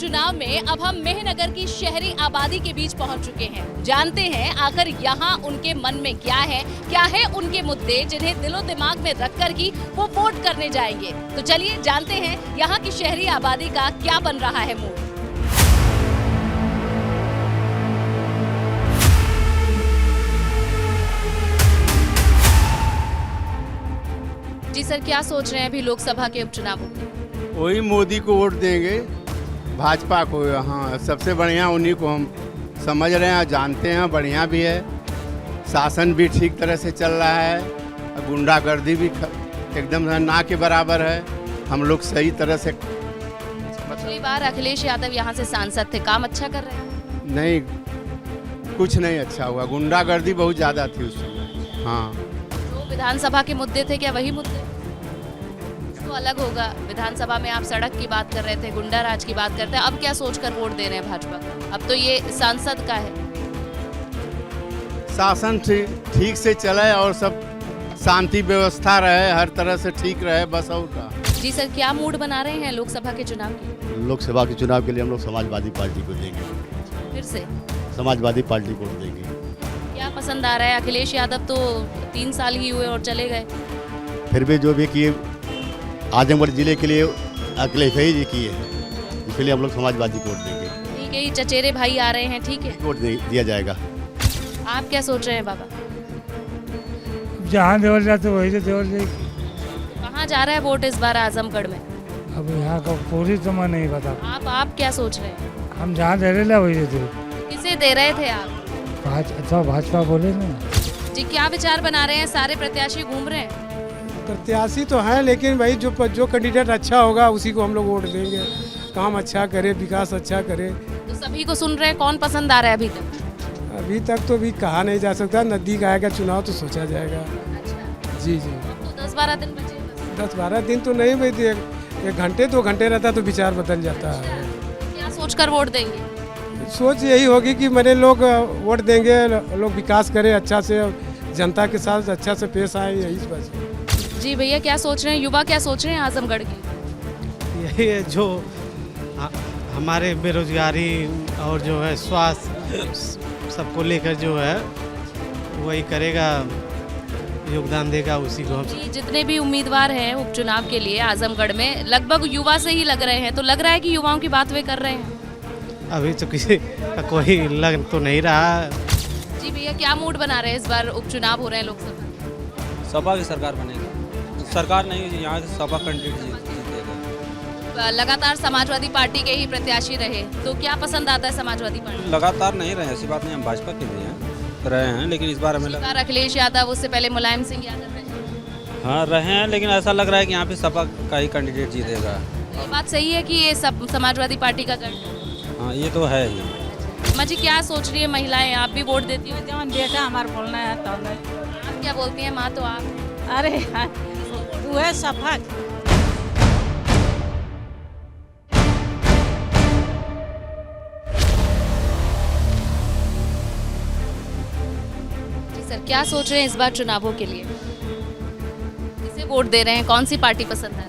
उपचुनाव में अब हम मेहनगर की शहरी आबादी के बीच पहुंच चुके हैं। जानते हैं आखिर यहाँ उनके मन में क्या है उनके मुद्दे जिन्हें दिलो दिमाग में रखकर ही वो वोट करने जाएंगे। तो चलिए जानते हैं यहाँ की शहरी आबादी का क्या बन रहा है मूड। जी सर, क्या सोच रहे हैं अभी लोकसभा के उपचुनावों में? वही मोदी को वोट देंगे, भाजपा को। हाँ, सबसे बढ़िया उन्हीं को हम समझ रहे हैं, जानते हैं, बढ़िया भी है। शासन भी ठीक तरह से चल रहा है, गुंडागर्दी भी एकदम ना के बराबर है। हम लोग सही तरह से। पिछली बार अखिलेश यादव यहाँ से सांसद थे, काम अच्छा कर रहे हैं? नहीं, कुछ नहीं अच्छा हुआ, गुंडागर्दी बहुत ज़्यादा थी उस समय। हाँ, तो विधानसभा के मुद्दे थे क्या वही मुद्दे? तो अलग होगा। विधानसभा में आप सड़क की बात कर रहे थे, गुंडा राज की बात करते हैं, अब क्या सोचकर वोट दे रहे हैं भाजपा को? अब तो ये सांसद का है। शासन ठीक से चले और सब शांति व्यवस्था रहे, हर तरह से ठीक रहे, बस। और का जी सर, क्या मूड बना रहे हैं लोकसभा के चुनाव के? लोकसभा के चुनाव के लिए हम लोग समाजवादी पार्टी को देंगे। फिर से समाजवादी पार्टी को देंगे। क्या पसंद आ रहा है? अखिलेश यादव तो 3 साल ही हुए और चले गए। फिर भी जो भी किए आजमगढ़ जिले के लिए अखिलेश जी किए, इसलिए हम लोग समाजवादी को वोट देंगे। ठीक है, ये चचेरे भाई आ रहे हैं, ठीक है, वोट दिया जाएगा। आप क्या सोच रहे हैं बाबा? जहाँ देवल जाते वही तो देवल जाएगी। कहाँ जा रहा है वोट इस बार आजमगढ़ में? अब यहाँ का पूरी तो मैं नहीं बता। आप क्या सोच रहे हैं? हम जहाँ दे रहे वही देते। किसे दे रहे थे आप? भाजपा बोले ना जी, क्या विचार बना रहे हैं? सारे प्रत्याशी घूम रहे हैं। प्रत्याशी तो हैं, लेकिन भाई जो कैंडिडेट अच्छा होगा उसी को हम लोग वोट देंगे। काम अच्छा करे, विकास अच्छा करे। तो सभी को सुन रहे हैं, कौन पसंद आ रहा है अभी तक? अभी तक तो भी कहा नहीं जा सकता, नज़दीक आएगा चुनाव तो सोचा जाएगा। अच्छा, जी तो 10-12 दिन बचे हैं बस। 10-12 दिन तो नहीं भाई, 1 घंटे 2 घंटे रहता तो विचार बदल जाता है। क्या सोचकर वोट देंगे? सोच यही होगी कि मेरे लोग वोट देंगे, लोग विकास करें अच्छा से, जनता के साथ अच्छा से पेश आए, यही बस। जी भैया, क्या सोच रहे हैं? युवा क्या सोच रहे हैं आजमगढ़ की? यही है जो हमारे बेरोजगारी और जो है स्वास्थ्य सबको लेकर जो है वही करेगा, योगदान देगा, उसी को हम। जी, जितने भी उम्मीदवार हैं उपचुनाव के लिए आजमगढ़ में, लगभग युवा से ही लग रहे हैं, तो लग रहा है कि युवाओं की बात वे कर रहे हैं। अभी तो किसी का कोई लग तो नहीं रहा। जी भैया, क्या मूड बना रहे हैं? इस बार उपचुनाव हो रहे हैं लोकसभा। सपा की सरकार बनेगी। सरकार नहीं, यहाँ से सपा कैंडिडेट जीतेगा। लगातार समाजवादी पार्टी के ही प्रत्याशी रहे, तो क्या पसंद आता है समाजवादी पार्टी? लगातार नहीं रहे, ऐसी बात नहीं, हम भाजपा के भी रहे हैं, लेकिन इस बार हमें अखिलेश यादव, उससे पहले मुलायम सिंह यादव रहे। हाँ रहे हैं, लेकिन ऐसा लग रहा है कि यहाँ पे सपा का ही कैंडिडेट जीतेगा। ये बात सही है कि ये सब समाजवादी पार्टी का गढ़ है? हाँ, ये तो है ही। माँ जी, क्या सोच रही है महिलाएं? आप भी वोट देती हो? बेटा हमारा बोलना है तो आप क्या बोलती हैं माँ? तो आप? अरे वो है सफा। जी सर, क्या सोच रहे हैं इस बार चुनावों के लिए? किसे वोट दे रहे हैं? कौन सी पार्टी पसंद है?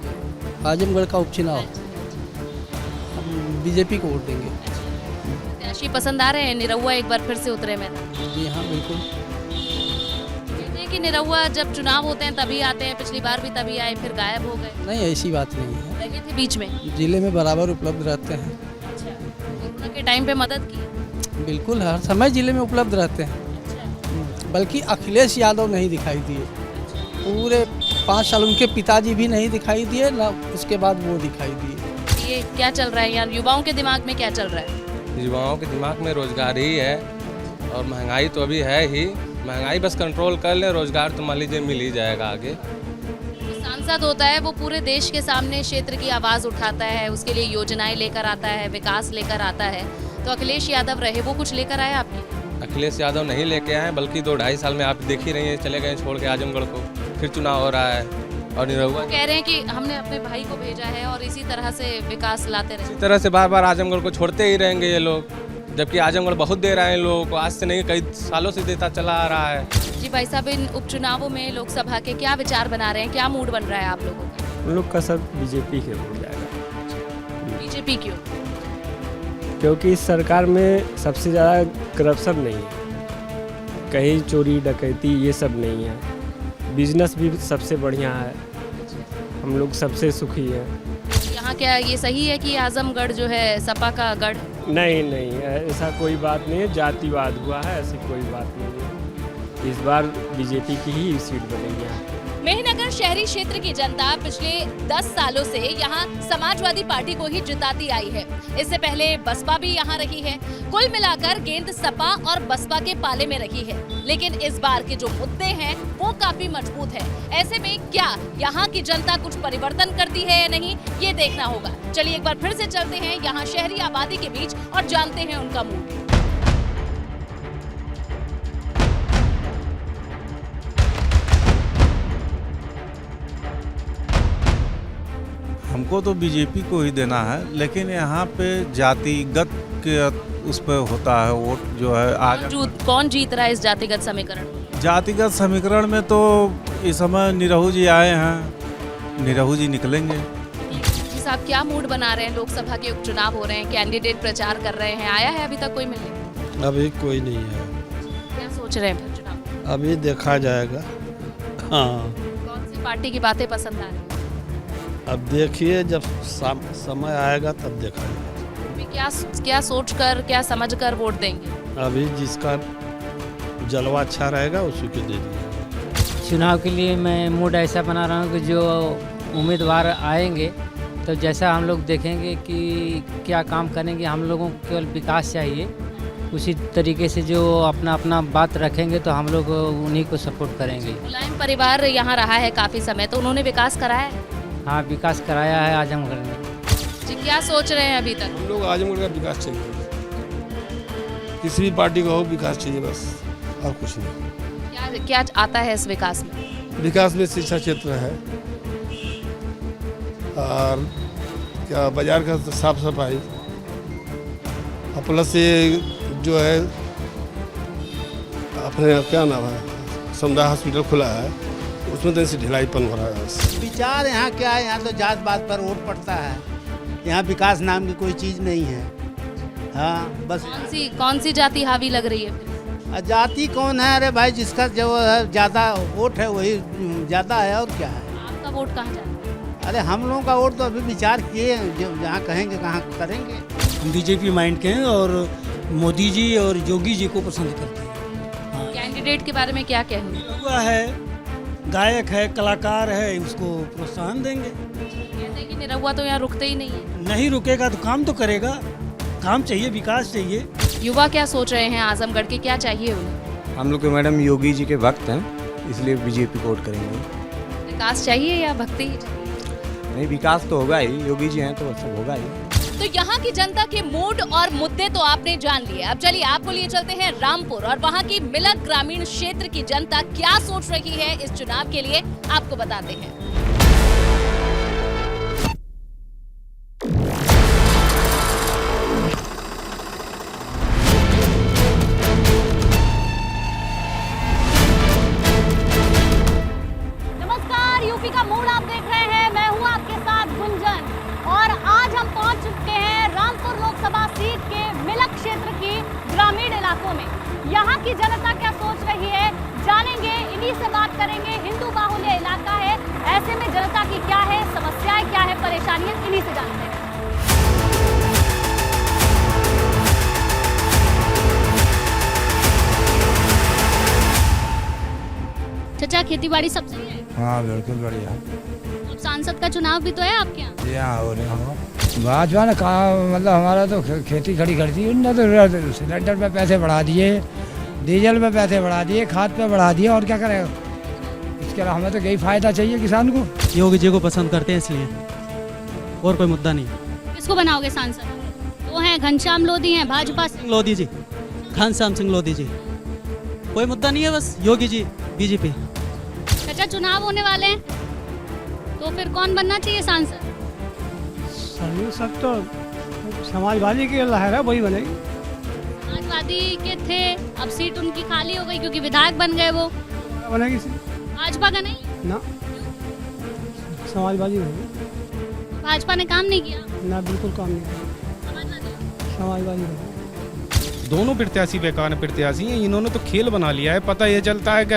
आजमगढ़ का उपचुनाव हम बीजेपी को वोट देंगे। प्रत्याशी पसंद आ रहे हैं? निरहुआ एक बार फिर से उतरे मैदान। जी हाँ, बिल्कुल। कहते हैं कि निरहुआ जब चुनाव होते हैं तभी आते हैं, पिछली बार भी तभी आए, फिर गायब हो गए। नहीं, ऐसी बात नहीं है। लगे थे बीच में? जिले में बराबर उपलब्ध रहते हैं। अच्छा, कोरोना के टाइम पे मदद की? बिल्कुल, हर समय जिले में उपलब्ध रहते हैं। बल्कि अखिलेश यादव नहीं दिखाई दिए, पूरे 5 साल उनके पिताजी भी नहीं दिखाई दिए, ना उसके बाद वो दिखाई दिए। ये क्या चल रहा है यार, युवाओं के दिमाग में क्या चल रहा है? युवाओं के दिमाग में रोजगार ही है, और महंगाई तो अभी है ही। महंगाई बस कंट्रोल कर ले, रोजगार तो मान लीजिए मिल ही जाएगा आगे। जो सांसद होता है वो पूरे देश के सामने क्षेत्र की आवाज़ उठाता है, उसके लिए योजनाएं लेकर आता है, विकास लेकर आता है। तो अखिलेश यादव रहे, वो कुछ लेकर आए आपके? अखिलेश यादव नहीं लेके आए, बल्कि 2-2.5 साल में आप देख ही रही हैं, चले गए छोड़ के आजमगढ़ को, फिर चुनाव हो रहा है। और निरहुआ कह रहे हैं कि हमने अपने भाई को भेजा है और इसी तरह से विकास लाते रहे। इसी तरह से बार बार आजमगढ़ को छोड़ते ही रहेंगे ये लोग, जबकि आजमगढ़ बहुत दे रहा है इन लोगों को, आज से नहीं कई सालों से देता चला आ रहा है। जी भाई साहब, इन उपचुनावों में लोकसभा के क्या विचार बना रहे हैं? क्या मूड बन रहा है आप लोगों का? उन लोग का सब बीजेपी के हो जाएगा। बीजेपी क्यों? क्योंकि इस सरकार में सबसे ज़्यादा करप्शन नहीं है, कहीं चोरी डकैती ये सब नहीं है, बिजनेस भी सबसे बढ़िया है, हम लोग सबसे सुखी हैं। यहाँ क्या ये सही है कि आजमगढ़ जो है सपा का गढ़? नहीं नहीं, ऐसा कोई बात नहीं है, जातिवाद हुआ है, ऐसी कोई बात नहीं है। इस बार बीजेपी की ही सीट बनेगी यहाँ। मेहनगर शहरी क्षेत्र की जनता पिछले 10 सालों से यहाँ समाजवादी पार्टी को ही जिताती आई है। इससे पहले बसपा भी यहाँ रही है। कुल मिलाकर गेंद सपा और बसपा के पाले में रही है, लेकिन इस बार के जो मुद्दे हैं वो काफी मजबूत है। ऐसे में क्या यहाँ की जनता कुछ परिवर्तन करती है या नहीं, ये देखना होगा। चलिए एक बार फिर से चलते हैं यहाँ शहरी आबादी के बीच और जानते हैं उनका मूड। हमको तो बीजेपी को ही देना है, लेकिन यहाँ पे जातिगत के उस पर होता है वोट जो है। आज कौन जीत रहा है इस जातिगत समीकरण? जातिगत समीकरण में तो इस समय निरहू जी आए हैं, निरहू जी निकलेंगे। जी साहब, क्या मूड बना रहे हैं? लोकसभा के उपचुनाव हो रहे हैं, कैंडिडेट प्रचार कर रहे हैं, आया है अभी तक कोई मिलने? अभी कोई नहीं है। क्या सोच रहे हैं चुनाव? अभी देखा जाएगा। हाँ, कौन सी पार्टी की बातें पसंद आ रही है? अब देखिए, जब समय आएगा तब देखा जाएगा। क्या सोचकर क्या समझकर वोट देंगे? अभी जिसका जलवा अच्छा रहेगा उसी को दे देंगे। चुनाव के लिए मैं मूड ऐसा बना रहा हूँ कि जो उम्मीदवार आएंगे तो जैसा हम लोग देखेंगे कि क्या काम करेंगे, हम लोगों को केवल विकास चाहिए, उसी तरीके से जो अपना अपना बात रखेंगे तो हम लोग उन्हीं को सपोर्ट करेंगे। मुलायम परिवार यहाँ रहा है काफ़ी समय, तो उन्होंने विकास कराया है? हाँ, विकास कराया है आजमगढ़ में। जी, क्या सोच रहे हैं अभी तक? हम लोग आजमगढ़ का विकास चाहिए, किसी भी पार्टी का हो विकास चाहिए बस, और कुछ नहीं। क्या आता है इस विकास में? विकास में शिक्षा क्षेत्र है, और क्या बाजार का साफ सफाई, और प्लस ये जो है अपने क्या नाम है, समुदाय हॉस्पिटल खुला है, उसमें तो ढिलाईपन हो रहा है। विचार यहाँ क्या है, यहाँ तो जात बात पर वोट पड़ता है, यहाँ विकास नाम की कोई चीज़ नहीं है। हाँ, बस कौन सी जाति हावी लग रही है? जाति कौन है? अरे भाई, जिसका जो है ज़्यादा वोट है वही ज़्यादा है, और क्या है। आपका वोट कहाँ जाता है? अरे हम लोगों का वोट तो अभी विचार किए, जो जहाँ कहेंगे कहाँ करेंगे। हम बीजेपी माइंड के हैं और मोदी जी और योगी जी को पसंद करते हैं। कैंडिडेट के बारे में क्या कहेंगे? हुआ है, गायक है, कलाकार है, उसको प्रोत्साहन देंगे। कहते हैं कि निरहुआ तो यहाँ रुकते ही नहीं है। नहीं रुकेगा तो काम तो करेगा, काम चाहिए, विकास चाहिए। युवा क्या सोच रहे हैं आजमगढ़ के, क्या चाहिए उन्हें? हम लोग के मैडम योगी जी के वक्त हैं, इसलिए बीजेपी को वोट करेंगे। विकास चाहिए या भक्ति ही चाहिए? नहीं, विकास तो होगा ही, योगी जी हैं तो सब होगा ही। तो यहाँ की जनता के मूड और मुद्दे तो आपने जान लिए। अब चलिए आपको लिए चलते हैं रामपुर, और वहाँ की मिलक ग्रामीण क्षेत्र की जनता क्या सोच रही है इस चुनाव के लिए, आपको बताते हैं। नमस्कार, यूपी का मूड आप देख रहे हैं, मैं हूँ आपके साथ गुंजन, और आज हम पहुंच चुके हैं रामपुर लोकसभा सीट के मिलक क्षेत्र की ग्रामीण इलाकों में। यहाँ की जनता क्या सोच रही है जानेंगे, इन्हीं से बात करेंगे। हिंदू बाहुल्य इलाका है, ऐसे में जनता की क्या है समस्याएं, क्या है परेशानियां, इन्हीं से जानते हैं। चाचा, खेती बाड़ी सब सही है? हाँ, बिल्कुल बढ़िया। अब सांसद का चुनाव भी तो है आपके यहाँ? यहाँ हो रहे हैं। भाजपा ने कहा, मतलब हमारा तो खेती खड़ी कर दी उन्होंने, तो सिलेंडर पे पैसे बढ़ा दिए, डीजल पे पैसे बढ़ा दिए, खाद पे बढ़ा दिए, और क्या करेगा। इसके अलावा हमें तो यही फायदा चाहिए किसान को। योगी जी को पसंद करते हैं इसलिए, और कोई मुद्दा नहीं। किसको बनाओगे सांसद? वो हैं घनश्याम लोधी हैं भाजपा से। लोधी जी, घनश्याम सिंह लोधी जी, कोई मुद्दा नहीं है, बस योगी जी बीजेपी। चाचा, चुनाव होने वाले हैं, तो फिर कौन बनना चाहिए सांसद? सब तो समाजवादी की लहर है, वही बनेगी। समाजवादी के थे, अब सीट उनकी खाली हो गई क्योंकि विधायक बन गए वो। बनेगी भाजपा का नहीं ना, समाजवादी बनेगी। भाजपा ने काम नहीं किया ना, बिल्कुल काम नहीं किया। समाजवादी को। दोनों प्रत्याशी बेकार प्रत्याशी हैं। इन्होंने तो खेल बना लिया है। पता ये चलता है कि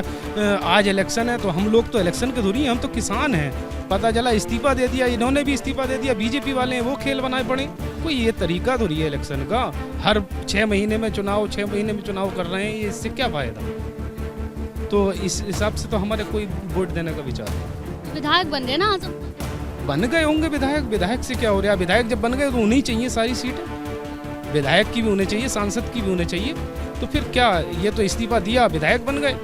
आज इलेक्शन है तो हम लोग तो इलेक्शन के थोड़ी हैं, हम तो किसान हैं। पता चला इस्तीफा दे दिया, इन्होंने भी इस्तीफा दे दिया, बीजेपी वाले हैं वो खेल बनाए पड़े। कोई ये तरीका थोड़ी है इलेक्शन का। हर 6 महीने में चुनाव, 6 महीने में चुनाव कर रहे हैं, ये इससे क्या फ़ायदा। तो इस हिसाब से तो हमारे कोई वोट देने का विचार नहीं। विधायक बन गए ना आजम, बन गए होंगे विधायक। विधायक से क्या हो रहा है? विधायक जब बन गए तो उन्हें चाहिए सारी सीटें। विधायक की भी होने चाहिए, सांसद की भी होने चाहिए। तो फिर क्या, ये तो इस्तीफा दिया विधायक बन गए,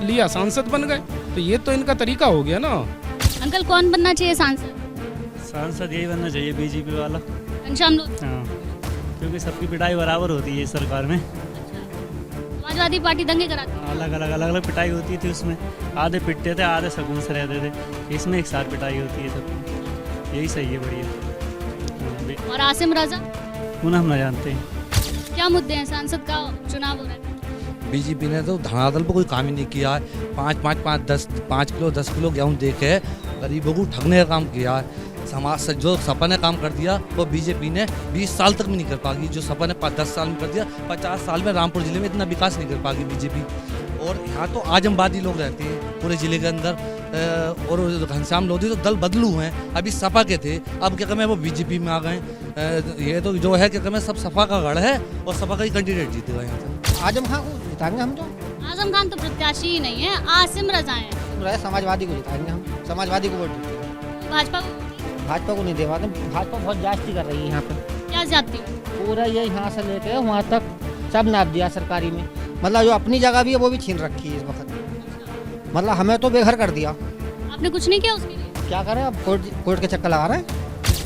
लिया सांसद बन गए, तो ये तो इनका तरीका हो गया ना। अंकल कौन बनना चाहिए सांसद? सांसद यही बनना चाहिए, बीजेपी वाला। घनश्याम लोधी। हाँ, क्योंकि सबकी पिटाई बराबर होती है इस सरकार में। समाजवादी पार्टी दंगे कराती है। अलग अलग पिटाई होती थी उसमें। आधे पिटते थे, आधे सुकून से रहते थे। इसमें एक साथ पिटाई होती है सबकी। यही सही है, बढ़िया। और आसिम रजा उन्हें हम ना जानते हैं। क्या मुद्दे हैं? सांसद का चुनाव हो रहा है। बीजेपी ने तो धनातल पर कोई काम ही नहीं किया है। 5 किलो 10 किलो गेहूँ दे के गरीबों को ठगने का काम किया है। समाज से जो सपा ने काम कर दिया वो बीजेपी ने 20 साल तक भी नहीं कर पाएगी। जो सपा ने 10 साल में कर दिया, 50 साल में रामपुर जिले में इतना विकास नहीं कर पाएगी बीजेपी। और यहाँ तो आजमबादी लोग रहते हैं पूरे जिले के अंदर। और घनश्याम लोधी तो दल बदलू हैं, अभी सपा के थे, अब क्या कहें वो बीजेपी में आ गए। ये तो जो है क्या कहें सब सपा का गढ़ है और सपा का ही कैंडिडेट जीतेगा यहाँ से। आजम खान को जिताएंगे हम। तो आजम खान तो प्रत्याशी ही नहीं है, आसिम रजा है। समाजवादी को जिताएंगे हम, समाजवादी को वोट देंगे। भाजपा को नहीं दे पाते। भाजपा बहुत जास्ती कर रही है यहाँ पे। क्या जाती? पूरा ये यहाँ से लेके वहाँ तक सब नाप दिया सरकारी में। मतलब जो अपनी जगह भी है वो भी छीन रखी है इस वक्त। मतलब हमें तो बेघर कर दिया। आपने कुछ नहीं किया उसके लिए? क्या करें अब, कोर्ट के चक्कर लगा रहे हैं।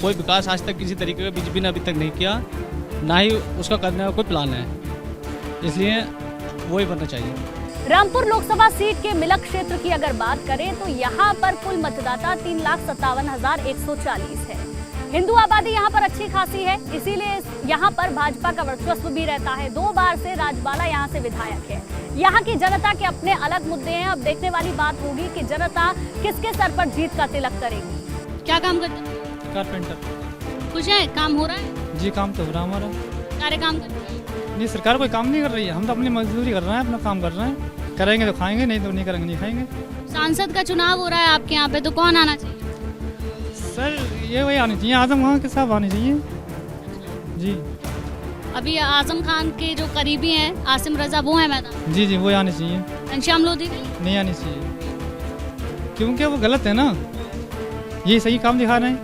कोई विकास आज तक किसी तरीके का बीजेपी ने अभी तक नहीं किया, ना ही उसका करने का कोई प्लान है, इसलिए वही बनना चाहिए। रामपुर लोकसभा सीट के मिलक क्षेत्र की अगर बात करें तो यहाँ पर कुल मतदाता 3,57,140 है। हिंदू आबादी यहाँ पर अच्छी खासी है, इसीलिए यहाँ पर भाजपा का वर्चस्व भी रहता है। 2 बार से राजबाला यहाँ से विधायक है। यहाँ की जनता के अपने अलग मुद्दे हैं। अब देखने वाली बात होगी कि जनता किसके सर पर जीत का तिलक करेगी। क्या काम करते हैं? कारपेंटर। कुछ है काम हो रहा है? जी काम तो हो रहा है हमारा। सारे काम करते हैं? नहीं, सरकार कोई काम नहीं कर रही है। हम तो अपनी मजदूरी कर रहे हैं, अपना काम कर रहे हैं। करेंगे तो खाएंगे, नहीं तो नहीं करेंगे नहीं खाएंगे। सांसद का चुनाव हो रहा है आपके यहाँ पे, तो कौन आना चाहिए? सर ये वही आनी चाहिए, आजम खान के साथ आनी चाहिए जी। अभी आजम खान के जो करीबी हैं आसिम रजा वो है मैदान। जी जी वो आनी चाहिए। घनश्याम लोधी नहीं आनी चाहिए, क्योंकि वो गलत है ना, ये सही काम दिखा रहे हैं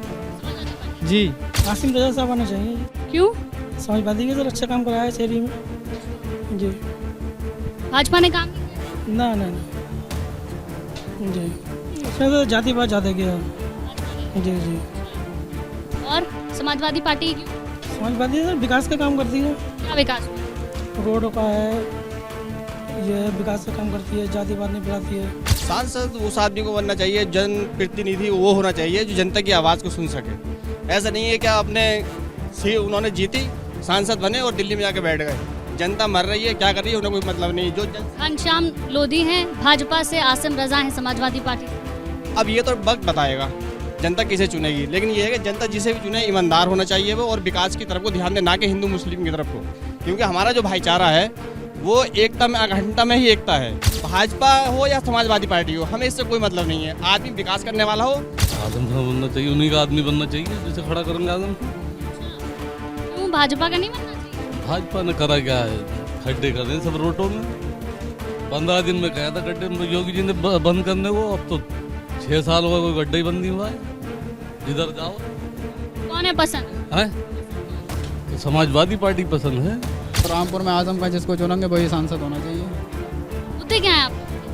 जी। आसिम रजा साहब आना चाहिए। क्यों? समाजवादी के तो अच्छा काम कराया है शहरी में जी। भाजपा ने काम ना ना जी, उसमें तो जातिवाद ज़्यादा किया जी जी। और समाजवादी पार्टी क्यों? समाजवादी सर विकास का काम करती है। क्या विकास? रोडों का है, ये विकास का काम करती है, जातिवाद नहीं फैलाती है। सांसद उस आदमी को बनना चाहिए, जन प्रतिनिधि वो होना चाहिए जो जनता की आवाज़ को सुन सके। ऐसा नहीं है क्या अपने उन्होंने जीती, सांसद बने और दिल्ली में जाके बैठ गए। जनता मर रही है, क्या कर रही है, उन्हें कोई मतलब नहीं। जो घनश्याम लोधी हैं भाजपा से, आसिम रजा हैं समाजवादी पार्टी। अब ये तो वक्त बताएगा जनता किसे चुनेगी, लेकिन ये है कि जनता जिसे भी चुने ईमानदार होना चाहिए वो, और विकास की तरफ को ध्यान दे, ना कि हिंदू मुस्लिम की तरफ को। क्योंकि हमारा जो भाईचारा है वो एकता में, अखंडता में ही एकता है। भाजपा हो या समाजवादी पार्टी हो, हमें इससे कोई मतलब नहीं है। आदमी विकास करने वाला हो। आजम खान बनना चाहिए, उन्हीं का आदमी बनना चाहिए जिसे खड़ा करेंगे आजम। क्यों भाजपा का नहीं बनना चाहिए? भाजपा ने करा क्या है, खड्डे कर रहे हैं सब रोडों में। 15 दिन में कहा था गड्ढे में योगी जी ने बंद करने को, अब तो 6 साल हो गए कोई गड्ढा ही बंद नहीं हुआ है। जिधर जाओ। कौन है पसंद है? तो समाजवादी पार्टी पसंद है। रामपुर में आजम खान जिसको चुनेंगे वही सांसद होना चाहिए। मुद्दे क्या है आप?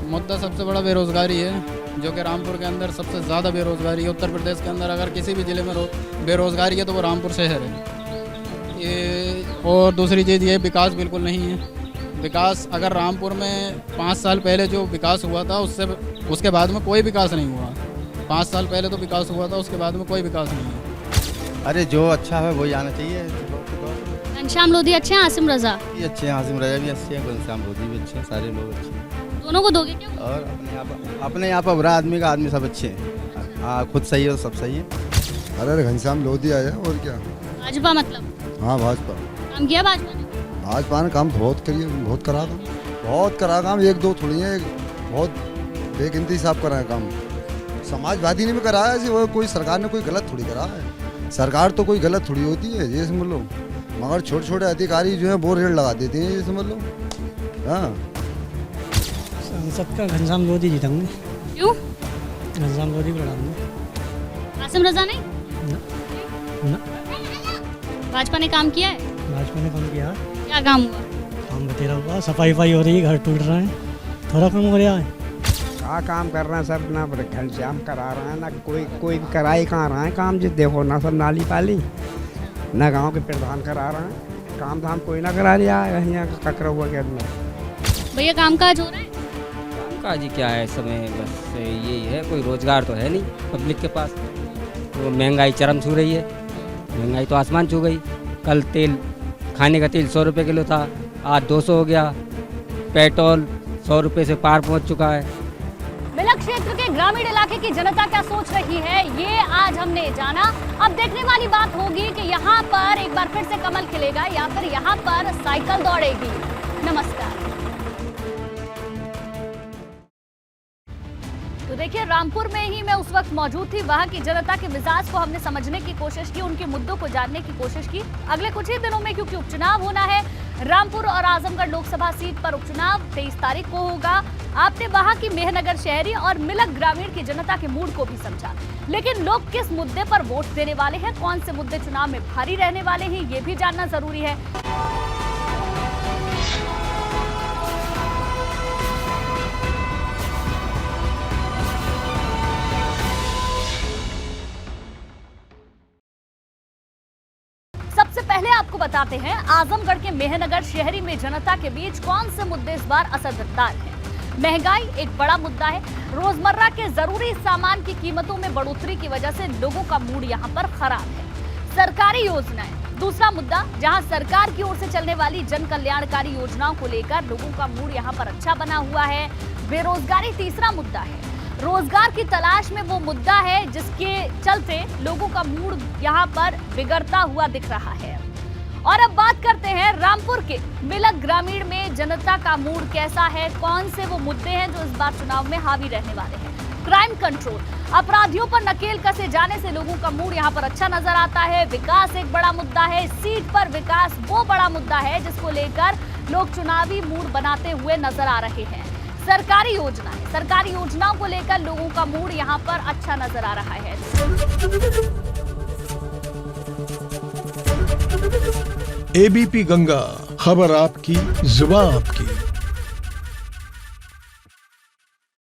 मुद्दा सबसे बड़ा बेरोजगारी है, जो कि रामपुर के अंदर सबसे ज़्यादा बेरोजगारी है। उत्तर प्रदेश के अंदर अगर किसी भी ज़िले में बेरोजगारी है तो वो रामपुर शहर है ये। और दूसरी चीज़ ये, विकास बिल्कुल नहीं है। विकास अगर रामपुर में 5 साल पहले जो विकास हुआ था उसके बाद में कोई विकास नहीं हुआ। 5 साल पहले तो विकास हुआ था, उसके बाद में कोई विकास नहीं है। अरे जो अच्छा है वही आना चाहिए। घनश्याम लोधी अच्छे हैं, आसिम रजा भी अच्छे हैं, आसिम रजा भी अच्छे हैं, घनश्याम लोधी भी अच्छे हैं, सारे लोग अच्छे हैं। दोनों को दोगे क्या? और अपने यहाँ पर बुरा आदमी का आदमी सब अच्छे हैं। हाँ खुद सही है तो सब सही है। अरे घनश्याम लोधी आया और क्या। भाजपा मतलब? हाँ भाजपा। काम किया भाजपा ने? भाजपा ने काम बहुत करा काम, एक दो थोड़ी है, बहुत बेगिनती हिसाब करा है काम। समाजवादी ने भी कराया है, वो कोई सरकार ने कोई गलत थोड़ी करा है। सरकार तो कोई गलत थोड़ी होती है ये समझ लो, मगर छोटे छोटे अधिकारी जो है वो रेट लगा देते हैं ये समझ लो। हाँ, संसद का घनश्याम लोधी जीतेंगे। क्यों? घनश्याम लोधी को लड़ाएंगे। आसिम रजा नहीं? ना, भाजपा ने काम किया है? भाजपा ने काम किया। क्या काम हुआ? काम बतेरा हुआ, सफाई हो रही है, घर टूट रहे हैं, थोड़ा काम हो रहा है। क्या काम कर रहे हैं सब, ना घनश्याम करा रहे हैं, ना कोई कराई कहाँ रहा है काम। जो देखो ना सब नाली पाली, ना गांव के प्रधान करा रहे हैं काम धाम, कोई ना करा रहा है यहाँ का ककरा हुआ के अंदर। भैया कामकाज हो रहा है? कामकाज ही क्या है इस समय, बस यही है, कोई रोजगार तो है नहीं पब्लिक के पास। तो महंगाई चरम छू रही है, महंगाई तो आसमान छू गई। कल तेल, खाने का तेल 100 रुपये किलो था, आज 200 हो गया। पेट्रोल 100 रुपये से पार पहुंच चुका है। मिलक क्षेत्र के ग्रामीण इलाके की जनता क्या सोच रही है, ये आज हमने जाना। अब देखने वाली बात होगी कि यहाँ पर एक बार फिर से कमल खिलेगा या फिर यहाँ पर साइकिल दौड़ेगी। नमस्कार। तो देखिए, रामपुर में ही मैं उस वक्त मौजूद थी। वहां की जनता के मिजाज को हमने समझने की कोशिश की, उनके मुद्दों को जानने की कोशिश की। अगले कुछ ही दिनों में, क्योंकि उपचुनाव होना है, रामपुर और आजमगढ़ लोकसभा सीट पर उपचुनाव 23 तारीख को होगा। आपने वहां की मेहनगर शहरी और मिलक ग्रामीण की जनता के मूड को भी समझा, लेकिन लोग किस मुद्दे पर वोट देने वाले हैं, कौन से मुद्दे चुनाव में भारी रहने वाले हैं, ये भी जानना जरूरी है। सबसे पहले आपको बताते हैं आजमगढ़ के मेहनगर शहरी में जनता के बीच कौन से मुद्दे इस बार असरदार हैं। महंगाई एक बड़ा मुद्दा है। रोजमर्रा के जरूरी सामान की कीमतों में बढ़ोतरी की वजह से लोगों का मूड यहाँ पर खराब है। सरकारी योजनाएं दूसरा मुद्दा, जहां सरकार की ओर से चलने वाली जन कल्याणकारी योजनाओं को लेकर लोगों का मूड यहाँ पर अच्छा बना हुआ है। बेरोजगारी तीसरा मुद्दा है। रोजगार की तलाश में वो मुद्दा है जिसके चलते लोगों का मूड यहाँ पर बिगड़ता हुआ दिख रहा है। और अब बात करते हैं रामपुर के मिलक ग्रामीण में जनता का मूड कैसा है, कौन से वो मुद्दे हैं जो इस बार चुनाव में हावी रहने वाले हैं। क्राइम कंट्रोल, अपराधियों पर नकेल कसे जाने से लोगों का मूड यहाँ पर अच्छा नजर आता है। विकास एक बड़ा मुद्दा है। सीट पर विकास वो बड़ा मुद्दा है जिसको लेकर लोग चुनावी मूड बनाते हुए नजर आ रहे हैं। सरकारी योजनाओं को लेकर लोगों का मूड यहाँ पर अच्छा नजर आ रहा है। एबीपी गंगा, खबर आपकी, जुबान आपकी।